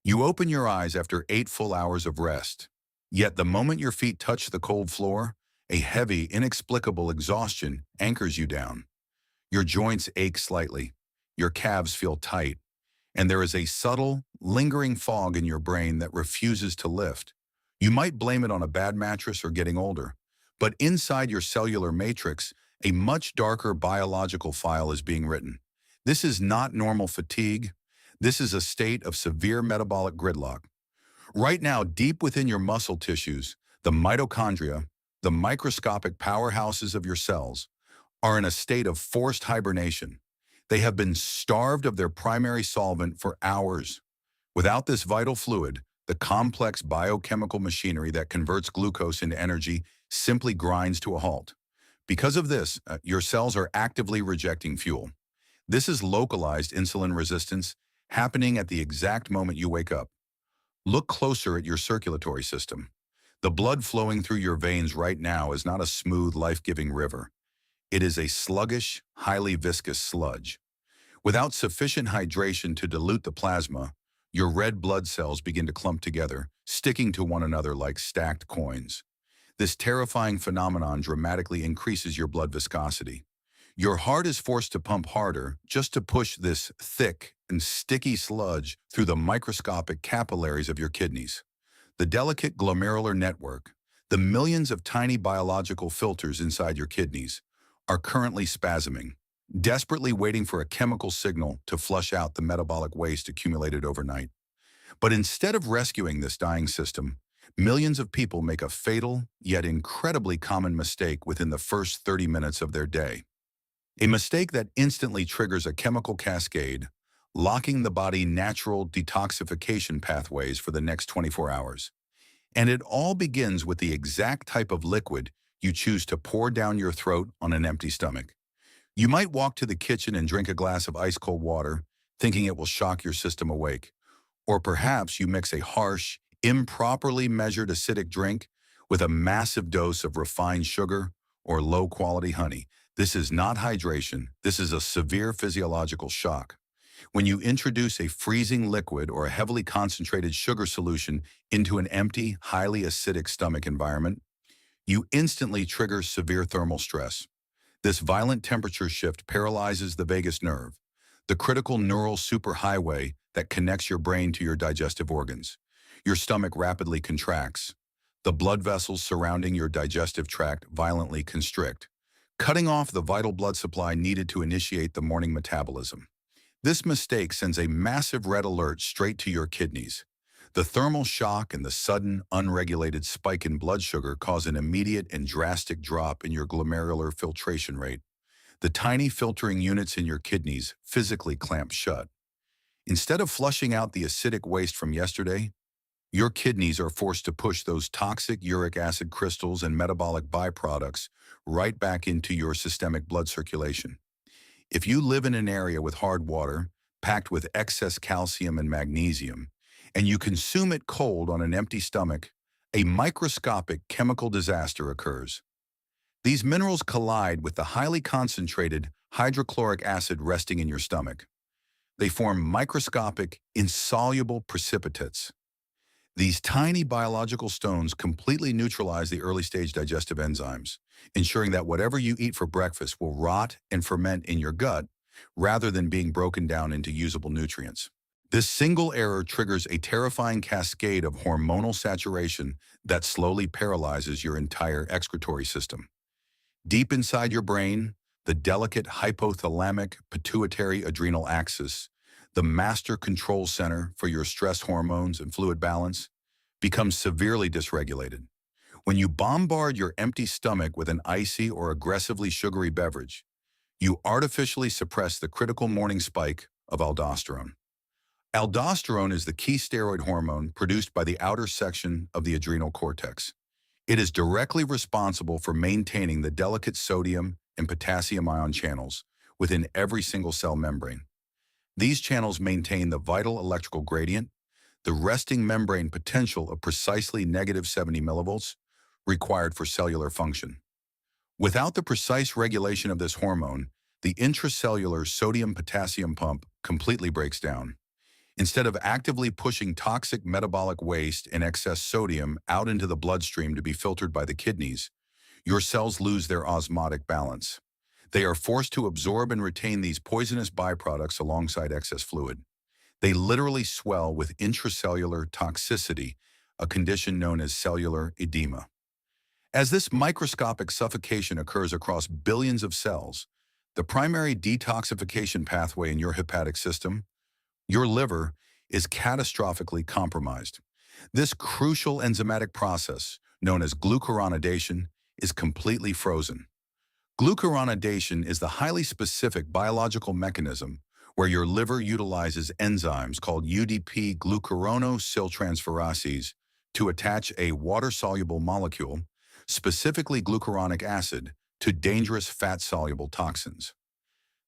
You open your eyes after 8 full hours of rest. Yet the moment your feet touch the cold floor, a heavy, inexplicable exhaustion anchors you down. Your joints ache slightly, your calves feel tight, and there is a subtle, lingering fog in your brain that refuses to lift. You might blame it on a bad mattress or getting older, but inside your cellular matrix, a much darker biological file is being written. This is not normal fatigue. This is a state of severe metabolic gridlock. Right now, deep within your muscle tissues, the mitochondria, the microscopic powerhouses of your cells, are in a state of forced hibernation. They have been starved of their primary solvent for hours. Without this vital fluid, the complex biochemical machinery that converts glucose into energy simply grinds to a halt. Because of this, your cells are actively rejecting fuel. This is localized insulin resistance happening at the exact moment you wake up. Look closer at your circulatory system. The blood flowing through your veins right now is not a smooth, life-giving river. It is a sluggish, highly viscous sludge. Without sufficient hydration to dilute the plasma, your red blood cells begin to clump together, sticking to one another like stacked coins. This terrifying phenomenon dramatically increases your blood viscosity. Your heart is forced to pump harder just to push this thick and sticky sludge through the microscopic capillaries of your kidneys. The delicate glomerular network, the millions of tiny biological filters inside your kidneys, are currently spasming, desperately waiting for a chemical signal to flush out the metabolic waste accumulated overnight. But instead of rescuing this dying system, millions of people make a fatal yet incredibly common mistake within the first 30 minutes of their day. A mistake that instantly triggers a chemical cascade, locking the body's natural detoxification pathways for the next 24 hours. And it all begins with the exact type of liquid you choose to pour down your throat on an empty stomach. You might walk to the kitchen and drink a glass of ice-cold water, thinking it will shock your system awake. Or perhaps you mix a harsh, improperly measured acidic drink with a massive dose of refined sugar or low-quality honey. This is not hydration. This is a severe physiological shock. When you introduce a freezing liquid or a heavily concentrated sugar solution into an empty, highly acidic stomach environment, you instantly trigger severe thermal stress. This violent temperature shift paralyzes the vagus nerve, the critical neural superhighway that connects your brain to your digestive organs. Your stomach rapidly contracts. The blood vessels surrounding your digestive tract violently constrict, cutting off the vital blood supply needed to initiate the morning metabolism. This mistake sends a massive red alert straight to your kidneys. The thermal shock and the sudden, unregulated spike in blood sugar cause an immediate and drastic drop in your glomerular filtration rate. The tiny filtering units in your kidneys physically clamp shut. Instead of flushing out the acidic waste from yesterday, your kidneys are forced to push those toxic uric acid crystals and metabolic byproducts right back into your systemic blood circulation. If you live in an area with hard water, packed with excess calcium and magnesium, and you consume it cold on an empty stomach, a microscopic chemical disaster occurs. These minerals collide with the highly concentrated hydrochloric acid resting in your stomach. They form microscopic, insoluble precipitates. These tiny biological stones completely neutralize the early-stage digestive enzymes, ensuring that whatever you eat for breakfast will rot and ferment in your gut rather than being broken down into usable nutrients. This single error triggers a terrifying cascade of hormonal saturation that slowly paralyzes your entire excretory system. Deep inside your brain, the delicate hypothalamic pituitary adrenal axis, the master control center for your stress hormones and fluid balance, becomes severely dysregulated. When you bombard your empty stomach with an icy or aggressively sugary beverage, you artificially suppress the critical morning spike of aldosterone. Aldosterone is the key steroid hormone produced by the outer section of the adrenal cortex. It is directly responsible for maintaining the delicate sodium and potassium ion channels within every single cell membrane. These channels maintain the vital electrical gradient, the resting membrane potential of precisely negative 70 millivolts required for cellular function. Without the precise regulation of this hormone, the intracellular sodium-potassium pump completely breaks down. Instead of actively pushing toxic metabolic waste and excess sodium out into the bloodstream to be filtered by the kidneys, your cells lose their osmotic balance. They are forced to absorb and retain these poisonous byproducts alongside excess fluid. They literally swell with intracellular toxicity, a condition known as cellular edema. As this microscopic suffocation occurs across billions of cells, the primary detoxification pathway in your hepatic system, your liver, is catastrophically compromised. This crucial enzymatic process, known as glucuronidation, is completely frozen. Glucuronidation is the highly specific biological mechanism where your liver utilizes enzymes called UDP glucuronidyltransferases to attach a water-soluble molecule, specifically glucuronic acid, to dangerous fat-soluble toxins.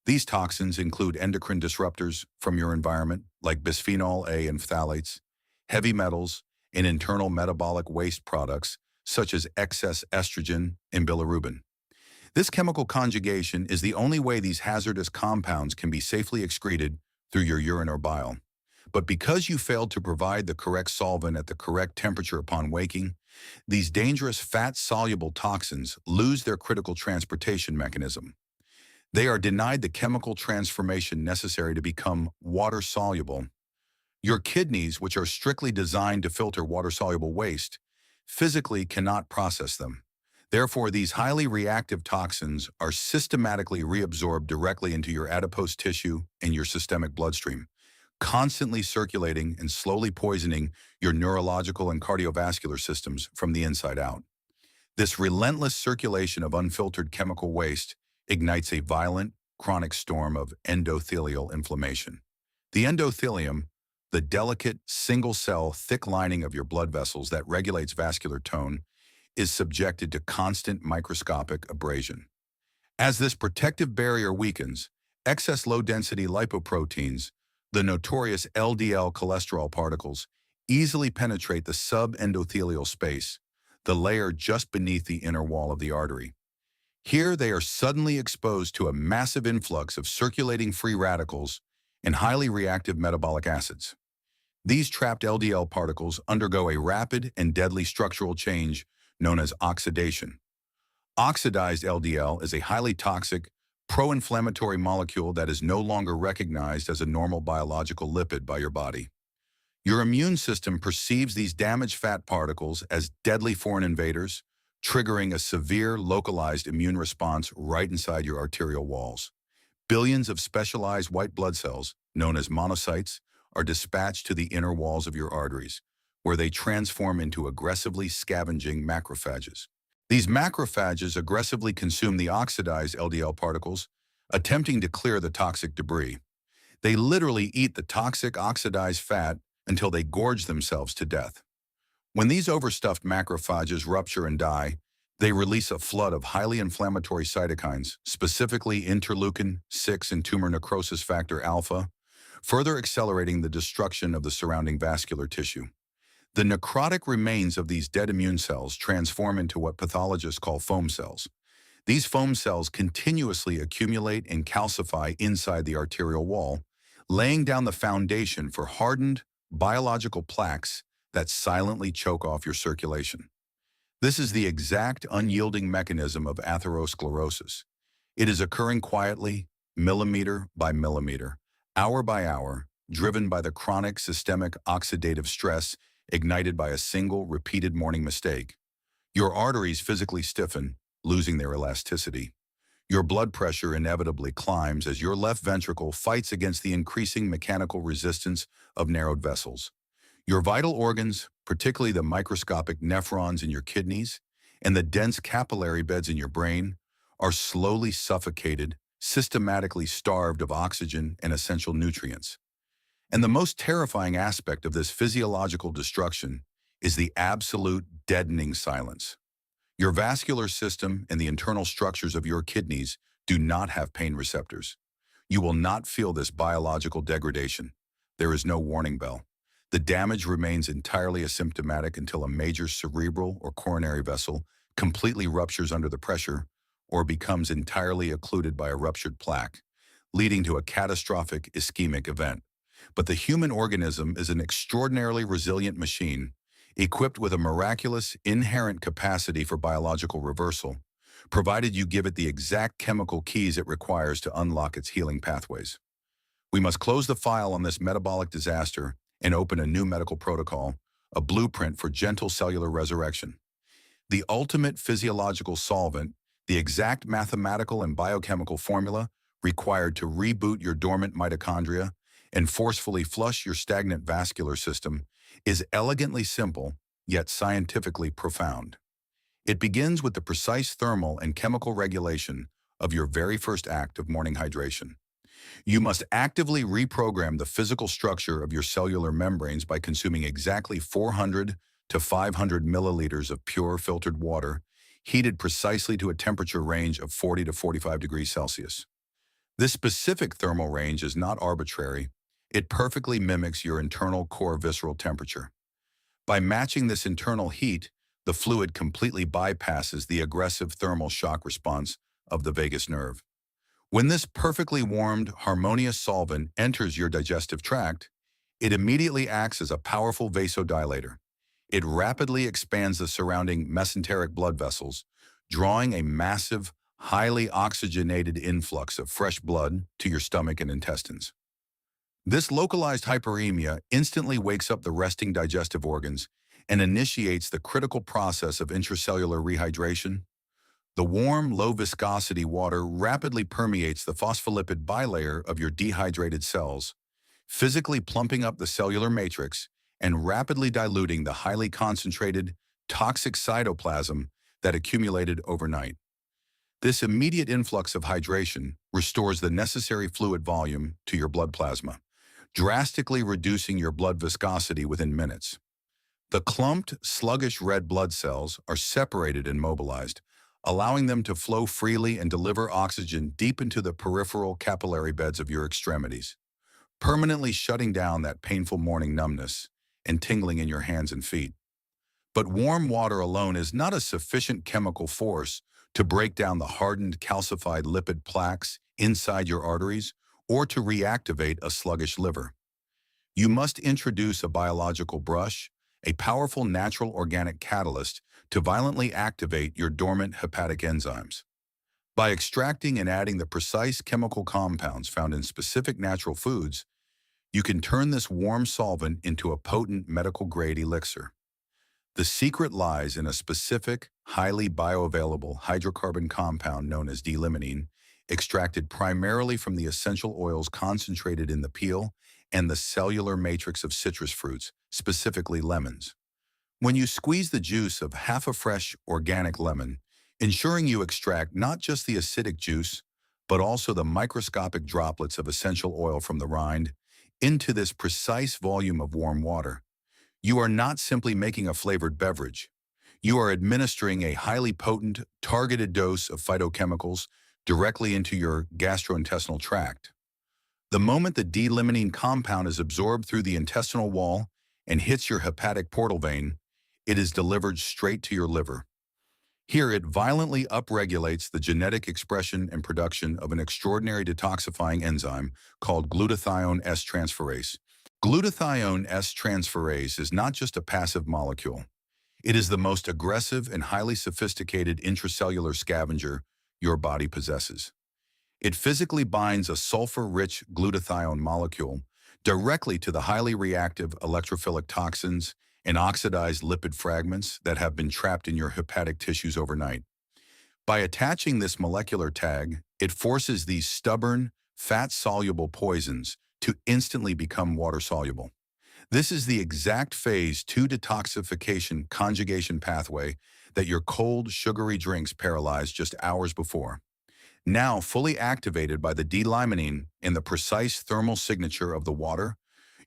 These toxins include endocrine disruptors from your environment, like bisphenol A and phthalates, heavy metals, and internal metabolic waste products, such as excess estrogen and bilirubin. This chemical conjugation is the only way these hazardous compounds can be safely excreted through your urine or bile. But because you failed to provide the correct solvent at the correct temperature upon waking, these dangerous fat-soluble toxins lose their critical transportation mechanism. They are denied the chemical transformation necessary to become water-soluble. Your kidneys, which are strictly designed to filter water-soluble waste, physically cannot process them. Therefore, these highly reactive toxins are systematically reabsorbed directly into your adipose tissue and your systemic bloodstream, constantly circulating and slowly poisoning your neurological and cardiovascular systems from the inside out. This relentless circulation of unfiltered chemical waste ignites a violent, chronic storm of endothelial inflammation. The endothelium, the delicate, single-cell, thick lining of your blood vessels that regulates vascular tone, is subjected to constant microscopic abrasion. As this protective barrier weakens, excess low-density lipoproteins, the notorious LDL cholesterol particles, easily penetrate the subendothelial space, the layer just beneath the inner wall of the artery. Here they are suddenly exposed to a massive influx of circulating free radicals and highly reactive metabolic acids. These trapped LDL particles undergo a rapid and deadly structural change known as oxidation. Oxidized LDL is a highly toxic, pro-inflammatory molecule that is no longer recognized as a normal biological lipid by your body. Your immune system perceives these damaged fat particles as deadly foreign invaders, triggering a severe localized immune response right inside your arterial walls. Billions of specialized white blood cells, known as monocytes, are dispatched to the inner walls of your arteries, where they transform into aggressively scavenging macrophages. These macrophages aggressively consume the oxidized LDL particles, attempting to clear the toxic debris. They literally eat the toxic oxidized fat until they gorge themselves to death. When these overstuffed macrophages rupture and die, they release a flood of highly inflammatory cytokines, specifically interleukin-6 and tumor necrosis factor alpha, further accelerating the destruction of the surrounding vascular tissue. The necrotic remains of these dead immune cells transform into what pathologists call foam cells. These foam cells continuously accumulate and calcify inside the arterial wall, laying down the foundation for hardened, biological plaques that silently choke off your circulation. This is the exact unyielding mechanism of atherosclerosis. It is occurring quietly, millimeter by millimeter, hour by hour, driven by the chronic systemic oxidative stress ignited by a single repeated morning mistake. Your arteries physically stiffen, losing their elasticity. Your blood pressure inevitably climbs as your left ventricle fights against the increasing mechanical resistance of narrowed vessels. Your vital organs, particularly the microscopic nephrons in your kidneys and the dense capillary beds in your brain, are slowly suffocated, systematically starved of oxygen and essential nutrients. And the most terrifying aspect of this physiological destruction is the absolute deadening silence. Your vascular system and the internal structures of your kidneys do not have pain receptors. You will not feel this biological degradation. There is no warning bell. The damage remains entirely asymptomatic until a major cerebral or coronary vessel completely ruptures under the pressure or becomes entirely occluded by a ruptured plaque, leading to a catastrophic ischemic event. But the human organism is an extraordinarily resilient machine, equipped with a miraculous inherent capacity for biological reversal, provided you give it the exact chemical keys it requires to unlock its healing pathways. We must close the file on this metabolic disaster and open a new medical protocol, a blueprint for gentle cellular resurrection. The ultimate physiological solvent, the exact mathematical and biochemical formula required to reboot your dormant mitochondria and forcefully flush your stagnant vascular system, is elegantly simple, yet scientifically profound. It begins with the precise thermal and chemical regulation of your very first act of morning hydration. You must actively reprogram the physical structure of your cellular membranes by consuming exactly 400 to 500 milliliters of pure filtered water, heated precisely to a temperature range of 40 to 45 degrees Celsius. This specific thermal range is not arbitrary. It perfectly mimics your internal core visceral temperature. By matching this internal heat, the fluid completely bypasses the aggressive thermal shock response of the vagus nerve. When this perfectly warmed, harmonious solvent enters your digestive tract, it immediately acts as a powerful vasodilator. It rapidly expands the surrounding mesenteric blood vessels, drawing a massive, highly oxygenated influx of fresh blood to your stomach and intestines. This localized hyperemia instantly wakes up the resting digestive organs and initiates the critical process of intracellular rehydration. The warm, low-viscosity water rapidly permeates the phospholipid bilayer of your dehydrated cells, physically plumping up the cellular matrix and rapidly diluting the highly concentrated, toxic cytoplasm that accumulated overnight. This immediate influx of hydration restores the necessary fluid volume to your blood plasma, drastically reducing your blood viscosity within minutes. The clumped, sluggish red blood cells are separated and mobilized, allowing them to flow freely and deliver oxygen deep into the peripheral capillary beds of your extremities, permanently shutting down that painful morning numbness and tingling in your hands and feet. But warm water alone is not a sufficient chemical force to break down the hardened, calcified lipid plaques inside your arteries or to reactivate a sluggish liver. You must introduce a biological brush, a powerful natural organic catalyst, to violently activate your dormant hepatic enzymes. By extracting and adding the precise chemical compounds found in specific natural foods, you can turn this warm solvent into a potent medical-grade elixir. The secret lies in a specific, highly bioavailable hydrocarbon compound known as D-limonene, extracted primarily from the essential oils concentrated in the peel and the cellular matrix of citrus fruits, specifically lemons. When you squeeze the juice of half a fresh, organic lemon, ensuring you extract not just the acidic juice, but also the microscopic droplets of essential oil from the rind, into this precise volume of warm water, you are not simply making a flavored beverage. You are administering a highly potent, targeted dose of phytochemicals directly into your gastrointestinal tract. The moment the D-limonene compound is absorbed through the intestinal wall and hits your hepatic portal vein, it is delivered straight to your liver. Here, it violently upregulates the genetic expression and production of an extraordinary detoxifying enzyme called glutathione S-transferase. Glutathione S-transferase is not just a passive molecule. It is the most aggressive and highly sophisticated intracellular scavenger your body possesses. It physically binds a sulfur-rich glutathione molecule directly to the highly reactive electrophilic toxins and oxidized lipid fragments that have been trapped in your hepatic tissues overnight. By attaching this molecular tag, it forces these stubborn, fat-soluble poisons to instantly become water-soluble. This is the exact phase 2 detoxification conjugation pathway that your cold, sugary drinks paralyzed just hours before. Now fully activated by the D-limonene and the precise thermal signature of the water,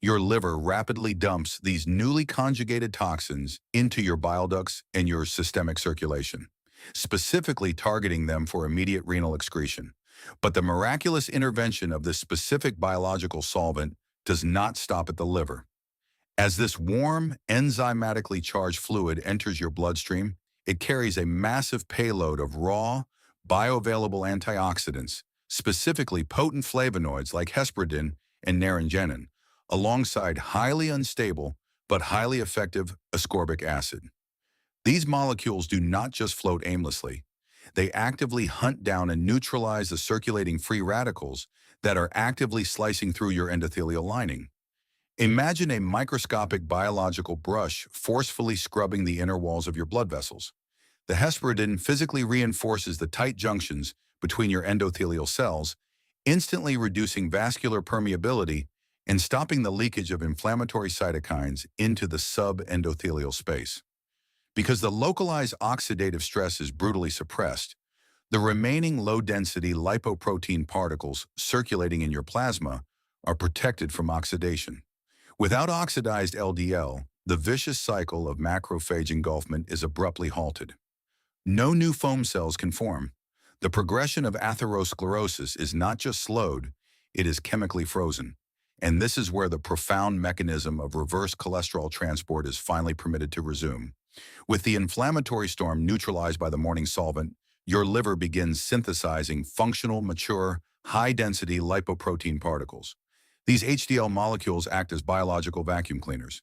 your liver rapidly dumps these newly conjugated toxins into your bile ducts and your systemic circulation, specifically targeting them for immediate renal excretion. But the miraculous intervention of this specific biological solvent does not stop at the liver. As this warm, enzymatically charged fluid enters your bloodstream, it carries a massive payload of raw, bioavailable antioxidants, specifically potent flavonoids like hesperidin and naringenin, alongside highly unstable but highly effective ascorbic acid. These molecules do not just float aimlessly. They actively hunt down and neutralize the circulating free radicals that are actively slicing through your endothelial lining. Imagine a microscopic biological brush forcefully scrubbing the inner walls of your blood vessels. The hesperidin physically reinforces the tight junctions between your endothelial cells, instantly reducing vascular permeability and stopping the leakage of inflammatory cytokines into the subendothelial space. Because the localized oxidative stress is brutally suppressed, the remaining low-density lipoprotein particles circulating in your plasma are protected from oxidation. Without oxidized LDL, the vicious cycle of macrophage engulfment is abruptly halted. No new foam cells can form. The progression of atherosclerosis is not just slowed, it is chemically frozen. And this is where the profound mechanism of reverse cholesterol transport is finally permitted to resume. With the inflammatory storm neutralized by the morning solvent, your liver begins synthesizing functional, mature, high-density lipoprotein particles. These HDL molecules act as biological vacuum cleaners.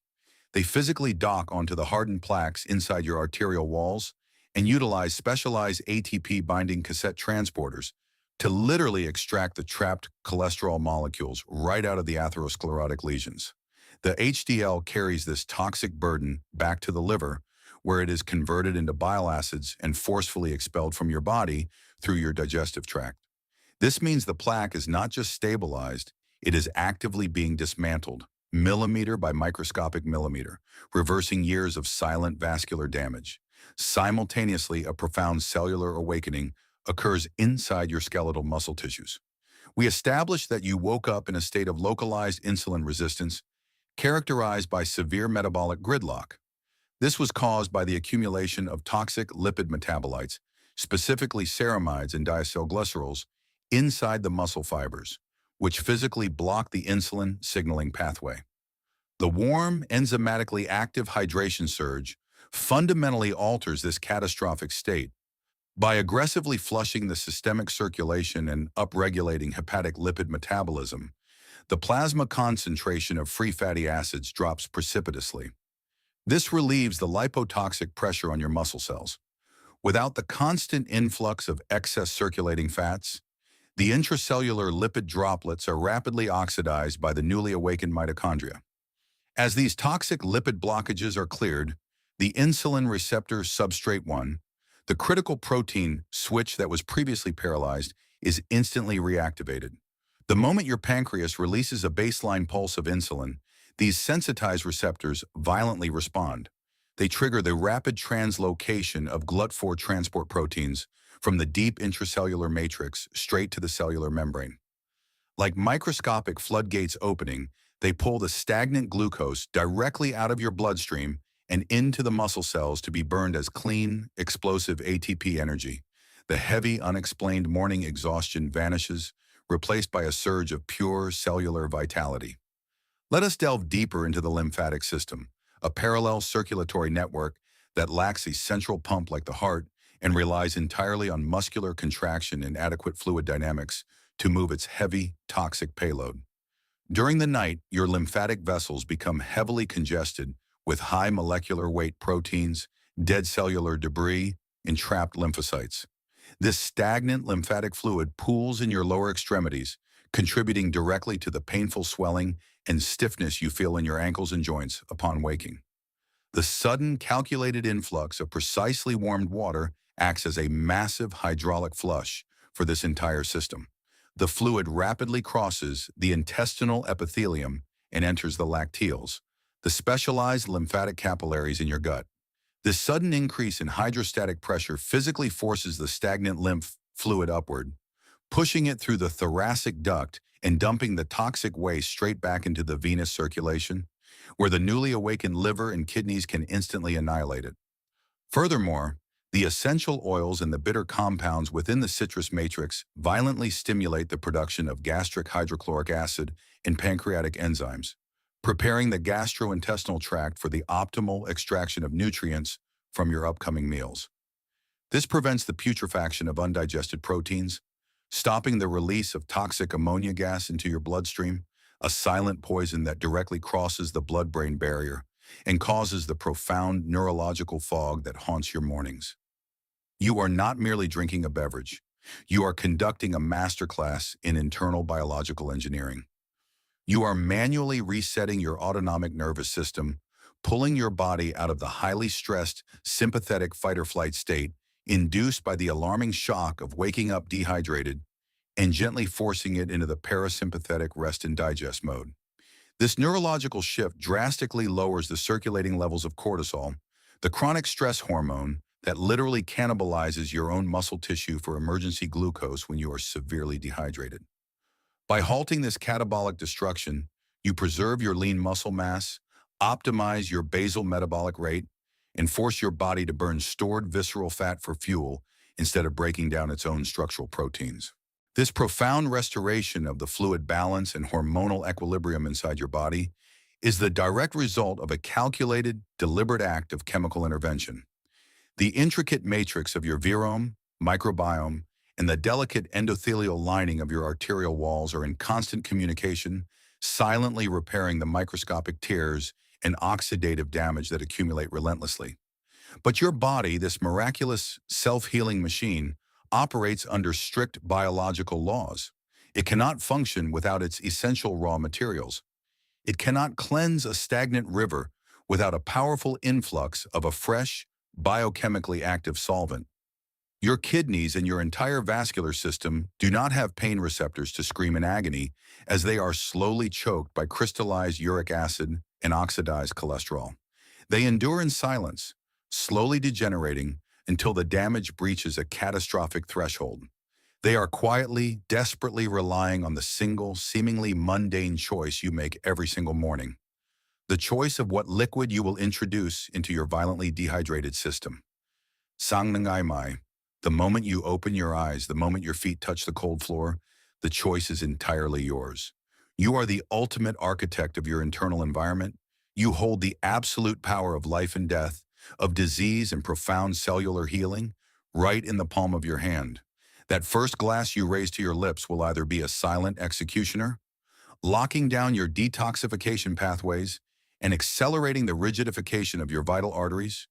They physically dock onto the hardened plaques inside your arterial walls and utilize specialized ATP-binding cassette transporters to literally extract the trapped cholesterol molecules right out of the atherosclerotic lesions. The HDL carries this toxic burden back to the liver, where it is converted into bile acids and forcefully expelled from your body through your digestive tract. This means the plaque is not just stabilized, it is actively being dismantled, millimeter by microscopic millimeter, reversing years of silent vascular damage. Simultaneously, a profound cellular awakening occurs inside your skeletal muscle tissues. We established that you woke up in a state of localized insulin resistance, characterized by severe metabolic gridlock. This was caused by the accumulation of toxic lipid metabolites, specifically ceramides and diacylglycerols, inside the muscle fibers, which physically block the insulin signaling pathway. The warm, enzymatically active hydration surge fundamentally alters this catastrophic state. By aggressively flushing the systemic circulation and upregulating hepatic lipid metabolism, the plasma concentration of free fatty acids drops precipitously. This relieves the lipotoxic pressure on your muscle cells. Without the constant influx of excess circulating fats, the intracellular lipid droplets are rapidly oxidized by the newly awakened mitochondria. As these toxic lipid blockages are cleared, the insulin receptor substrate 1, the critical protein switch that was previously paralyzed, is instantly reactivated. The moment your pancreas releases a baseline pulse of insulin, these sensitized receptors violently respond. They trigger the rapid translocation of GLUT4 transport proteins from the deep intracellular matrix straight to the cellular membrane. Like microscopic floodgates opening, they pull the stagnant glucose directly out of your bloodstream and into the muscle cells to be burned as clean, explosive ATP energy. The heavy, unexplained morning exhaustion vanishes, replaced by a surge of pure cellular vitality. Let us delve deeper into the lymphatic system, a parallel circulatory network that lacks a central pump like the heart and relies entirely on muscular contraction and adequate fluid dynamics to move its heavy, toxic payload. During the night, your lymphatic vessels become heavily congested with high molecular weight proteins, dead cellular debris, and trapped lymphocytes. This stagnant lymphatic fluid pools in your lower extremities, contributing directly to the painful swelling and stiffness you feel in your ankles and joints upon waking. The sudden, calculated influx of precisely warmed water acts as a massive hydraulic flush for this entire system. The fluid rapidly crosses the intestinal epithelium and enters the lacteals, the specialized lymphatic capillaries in your gut. This sudden increase in hydrostatic pressure physically forces the stagnant lymph fluid upward, pushing it through the thoracic duct and dumping the toxic waste straight back into the venous circulation, where the newly awakened liver and kidneys can instantly annihilate it. Furthermore, the essential oils and the bitter compounds within the citrus matrix violently stimulate the production of gastric hydrochloric acid and pancreatic enzymes, preparing the gastrointestinal tract for the optimal extraction of nutrients from your upcoming meals. This prevents the putrefaction of undigested proteins, stopping the release of toxic ammonia gas into your bloodstream, a silent poison that directly crosses the blood-brain barrier and causes the profound neurological fog that haunts your mornings. You are not merely drinking a beverage. You are conducting a masterclass in internal biological engineering. You are manually resetting your autonomic nervous system, pulling your body out of the highly stressed, sympathetic fight-or-flight state induced by the alarming shock of waking up dehydrated and gently forcing it into the parasympathetic rest and digest mode. This neurological shift drastically lowers the circulating levels of cortisol, the chronic stress hormone that literally cannibalizes your own muscle tissue for emergency glucose when you are severely dehydrated. By halting this catabolic destruction, you preserve your lean muscle mass, optimize your basal metabolic rate, and force your body to burn stored visceral fat for fuel instead of breaking down its own structural proteins. This profound restoration of the fluid balance and hormonal equilibrium inside your body is the direct result of a calculated, deliberate act of chemical intervention. The intricate matrix of your virome, microbiome, and the delicate endothelial lining of your arterial walls are in constant communication, silently repairing the microscopic tears and oxidative damage that accumulate relentlessly. But your body, this miraculous self-healing machine, operates under strict biological laws. It cannot function without its essential raw materials. It cannot cleanse a stagnant river without a powerful influx of a fresh, biochemically active solvent. Your kidneys and your entire vascular system do not have pain receptors to scream in agony as they are slowly choked by crystallized uric acid and oxidized cholesterol. They endure in silence, slowly degenerating until the damage breaches a catastrophic threshold. They are quietly, desperately relying on the single, seemingly mundane choice you make every single morning. The choice of what liquid you will introduce into your violently dehydrated system. Sangnangai, the moment you open your eyes, the moment your feet touch the cold floor, the choice is entirely yours. You are the ultimate architect of your internal environment. You hold the absolute power of life and death, of disease and profound cellular healing, right in the palm of your hand. That first glass you raise to your lips will either be a silent executioner, locking down your detoxification pathways and accelerating the rigidification of your vital arteries,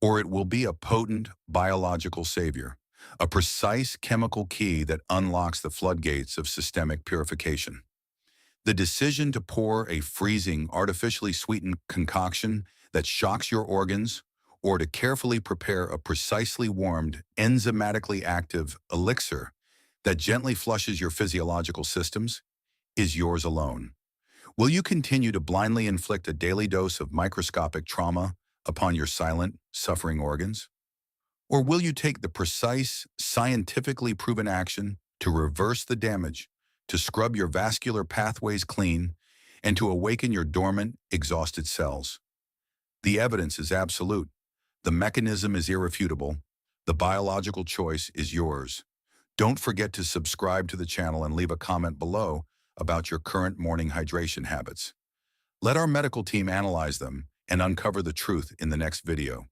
or it will be a potent biological savior, a precise chemical key that unlocks the floodgates of systemic purification. The decision to pour a freezing, artificially sweetened concoction that shocks your organs, or to carefully prepare a precisely warmed, enzymatically active elixir that gently flushes your physiological systems, is yours alone. Will you continue to blindly inflict a daily dose of microscopic trauma upon your silent, suffering organs? Or will you take the precise, scientifically proven action to reverse the damage, to scrub your vascular pathways clean, and to awaken your dormant, exhausted cells? The evidence is absolute. The mechanism is irrefutable. The biological choice is yours. Don't forget to subscribe to the channel and leave a comment below about your current morning hydration habits. Let our medical team analyze them and uncover the truth in the next video.